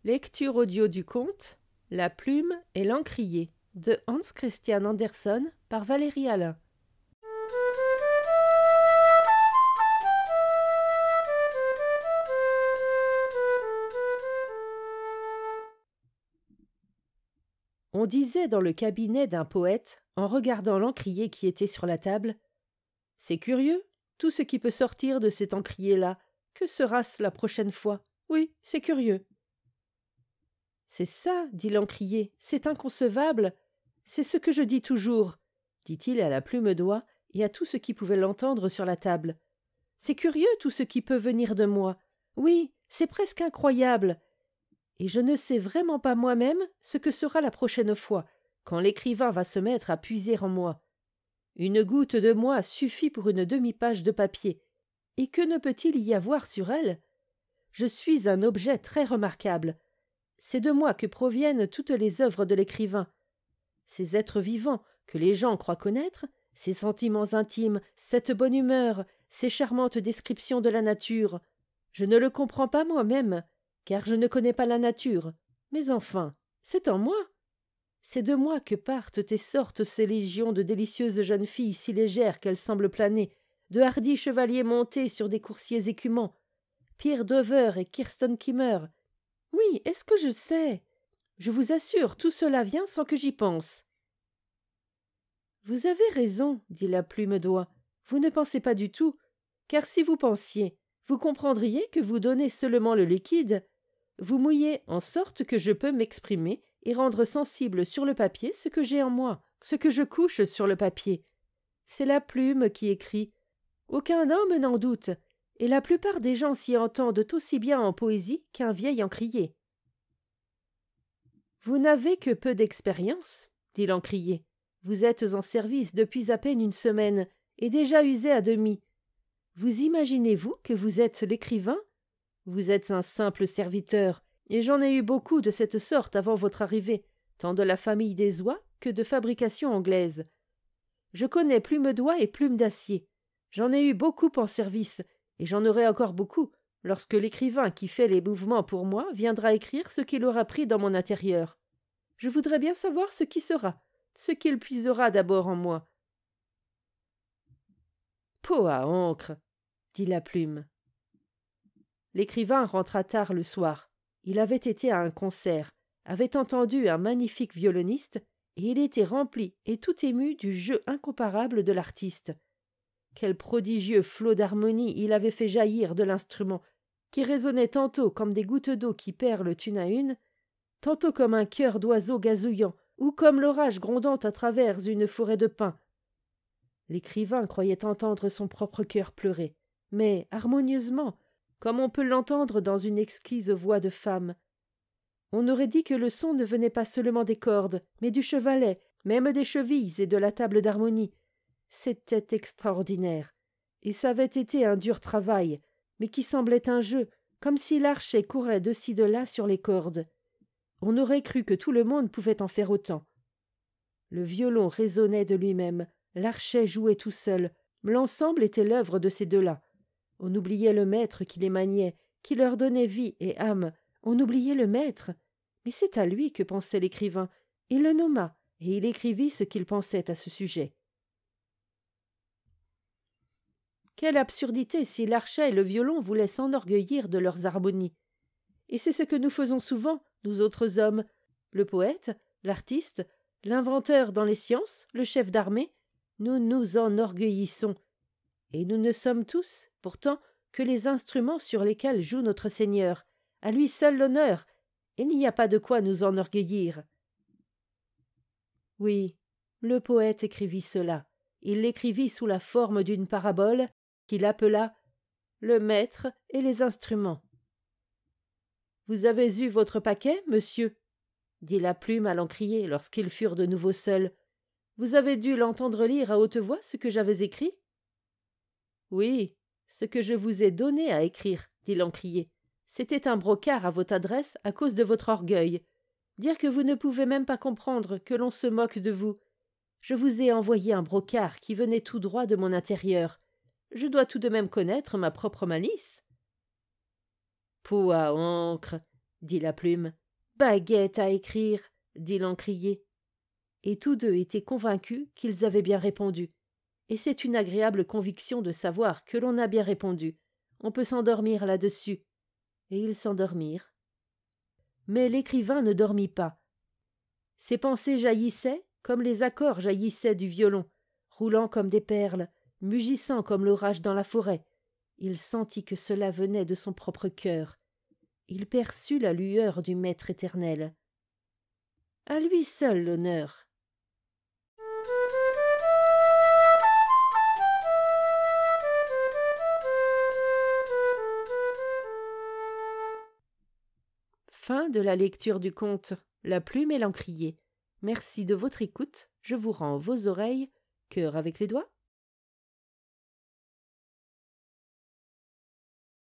Lecture audio du conte La plume et l'encrier de Hans Christian Andersen par Valérie Alain. On disait dans le cabinet d'un poète, en regardant l'encrier qui était sur la table, « C'est curieux, tout ce qui peut sortir de cet encrier-là. Que sera-ce la prochaine fois? Oui, c'est curieux. » « C'est ça, dit l'encrier, c'est inconcevable. C'est ce que je dis toujours, dit-il à la plume d'oie et à tout ce qui pouvait l'entendre sur la table. C'est curieux tout ce qui peut venir de moi. Oui, c'est presque incroyable. Et je ne sais vraiment pas moi-même ce que sera la prochaine fois, quand l'écrivain va se mettre à puiser en moi. Une goutte de moi suffit pour une demi-page de papier. Et que ne peut-il y avoir sur elle? Je suis un objet très remarquable. C'est de moi que proviennent toutes les œuvres de l'écrivain. Ces êtres vivants que les gens croient connaître, ces sentiments intimes, cette bonne humeur, ces charmantes descriptions de la nature, je ne le comprends pas moi-même, car je ne connais pas la nature. Mais enfin, c'est en moi. C'est de moi que partent et sortent ces légions de délicieuses jeunes filles si légères qu'elles semblent planer, de hardis chevaliers montés sur des coursiers écumants, Pierre Dover et Kirsten Kimmer. Oui, est-ce que je sais? Je vous assure, tout cela vient sans que j'y pense. Vous avez raison, dit la plume d'oie. Vous ne pensez pas du tout, car si vous pensiez, vous comprendriez que vous donnez seulement le liquide. Vous mouillez en sorte que je peux m'exprimer et rendre sensible sur le papier ce que j'ai en moi, ce que je couche sur le papier. C'est la plume qui écrit. Aucun homme n'en doute, et la plupart des gens s'y entendent aussi bien en poésie qu'un vieil encrier. Vous n'avez que peu d'expérience, dit l'encrier. Vous êtes en service depuis à peine une semaine, et déjà usé à demi. Vous imaginez-vous que vous êtes l'écrivain? Vous êtes un simple serviteur, et j'en ai eu beaucoup de cette sorte avant votre arrivée, tant de la famille des oies que de fabrication anglaise. Je connais plume d'oie et plume d'acier. J'en ai eu beaucoup en service, et j'en aurai encore beaucoup, lorsque l'écrivain qui fait les mouvements pour moi viendra écrire ce qu'il aura pris dans mon intérieur. Je voudrais bien savoir ce qui sera, ce qu'il puisera d'abord en moi. Peau à encre, dit la plume. L'écrivain rentra tard le soir. Il avait été à un concert, avait entendu un magnifique violoniste, et il était rempli et tout ému du jeu incomparable de l'artiste. Quel prodigieux flot d'harmonie il avait fait jaillir de l'instrument, qui résonnait tantôt comme des gouttes d'eau qui perlent une à une, tantôt comme un chœur d'oiseaux gazouillant, ou comme l'orage grondant à travers une forêt de pins. L'écrivain croyait entendre son propre cœur pleurer, mais harmonieusement, comme on peut l'entendre dans une exquise voix de femme. On aurait dit que le son ne venait pas seulement des cordes, mais du chevalet, même des chevilles et de la table d'harmonie. C'était extraordinaire, et ça avait été un dur travail, mais qui semblait un jeu, comme si l'archet courait de ci de là sur les cordes. On aurait cru que tout le monde pouvait en faire autant. Le violon résonnait de lui-même, l'archet jouait tout seul, l'ensemble était l'œuvre de ces deux-là. On oubliait le maître qui les maniait, qui leur donnait vie et âme, on oubliait le maître. Mais c'est à lui que pensait l'écrivain. Il le nomma, et il écrivit ce qu'il pensait à ce sujet. Quelle absurdité si l'archet et le violon voulaient s'enorgueillir de leurs harmonies. Et c'est ce que nous faisons souvent, nous autres hommes, le poète, l'artiste, l'inventeur dans les sciences, le chef d'armée, nous nous enorgueillissons. Et nous ne sommes tous, pourtant, que les instruments sur lesquels joue notre Seigneur. À lui seul l'honneur. Il n'y a pas de quoi nous enorgueillir. Oui, le poète écrivit cela. Il l'écrivit sous la forme d'une parabole qu'il appela « Le maître et les instruments ». « Vous avez eu votre paquet, monsieur ?» dit la plume à l'encrier lorsqu'ils furent de nouveau seuls. « Vous avez dû l'entendre lire à haute voix ce que j'avais écrit ?»« Oui, ce que je vous ai donné à écrire, » dit l'encrier. « C'était un brocart à votre adresse à cause de votre orgueil. Dire que vous ne pouvez même pas comprendre que l'on se moque de vous. Je vous ai envoyé un brocart qui venait tout droit de mon intérieur. Je dois tout de même connaître ma propre malice. »« Peau à encre, dit la plume. Baguette à écrire, dit l'encrier. Et tous deux étaient convaincus qu'ils avaient bien répondu. Et c'est une agréable conviction de savoir que l'on a bien répondu. On peut s'endormir là-dessus. Et ils s'endormirent. Mais l'écrivain ne dormit pas. Ses pensées jaillissaient comme les accords jaillissaient du violon, roulant comme des perles, mugissant comme l'orage dans la forêt. Il sentit que cela venait de son propre cœur. Il perçut la lueur du Maître éternel. À lui seul l'honneur. Fin de la lecture du conte La plume et l'encrier. Merci de votre écoute. Je vous rends vos oreilles. Cœur avec les doigts.